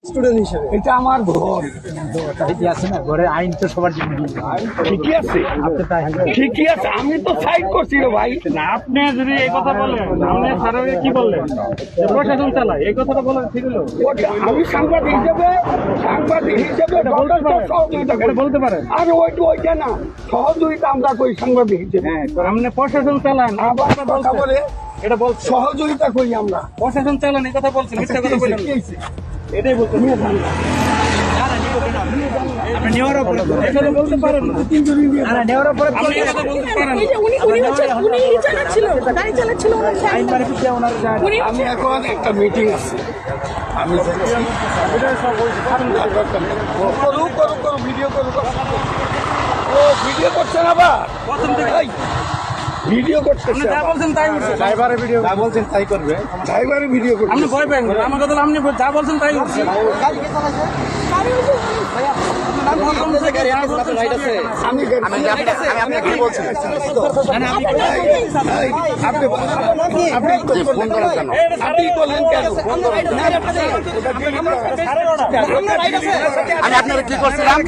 Student হিসেবে এটা আমার ঘর আছে না, ঘরের আইন তো সবার জন্য ঠিকই আছে, ঠিকই আছে, আমি তো সাইড করছি রে ভাই। আপনি যদি এই কথা বলেন, আপনি স্যারকে কি বললেন যে প্রশাসন চালায়, এই কথাটা বলেন ঠিক হলো? আমি সাংবাদিক হিসেবে এটা বলতে পারেন। আর ওইটা না, সহযোগিতা আমরা করি সাংবাদিক হিসেবে। আপনি প্রশাসন চালান, আবার কথা বলে এটা বলছেন সহযোগিতা করি আমরা। প্রশাসন চালান, এই কথা বলছেন, মিথ্যা কথা বলেন না। এটাই বলতে আপনি নেওয়ার উপরে এই কথা বলতে পারেন না। নেওয়ার পরে আপনি এই কথা বলতে পারেন না। আমি এখন একটা মিটিং আছে, আমি করুক ভিডিও করুক। ও ভিডিও করছে না, আবার প্রথম থেকে ভিডিও করছে, আপনি যা বলছেন তাই করছেন। ড্রাইভারের ভিডিও যা বলছেন তাই করবে। ড্রাইভারে ভিডিও করছে। আপনি ভয় পাবেন না, আমার কথা হলো আপনি যা বলছেন তাই করছেন। আমি আপনাকে কি বলছি আপনি বললেন কেন? আমি আপনার কি করছিলাম?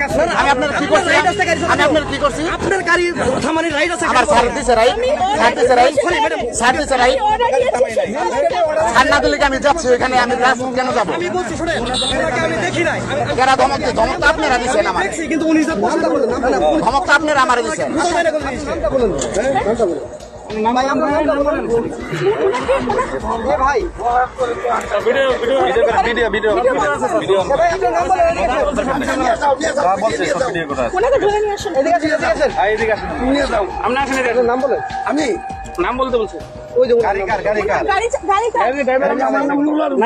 আমি আপনার কি করছিলাম? আমি আপনার কি করছি? আপনার গাড়ি থামানোর রাইট আছে। আমার ছাড় দিছে রাইট, ছাড় দিছে রাইট, ছাড় দিছে রাইট। ছাড় না দিলে কি আমি যাচ্ছি এখানে? আমি রাস্তা কেন যাবো? আমি বলছি শুনেন, আপনাকে আমি দেখি নাই, কেরা ধমক দিয়ে? ধমক তো আপনারা দিচ্ছেন আমার, দেখছি কিন্তু উনি যে নামটা বলেন, ধমক তো আপনারা আমার দিচ্ছেন। নামটা বলেন ভাই, নিয়ে যাও। আপনি আসেন, এদিকে আসেন। নাম বলেন। আমি নাম বলতে বলছেন। ওই যে গাড়ি কার? গাড়ি ড্রাইভার আমার নাম নুরুল আলম।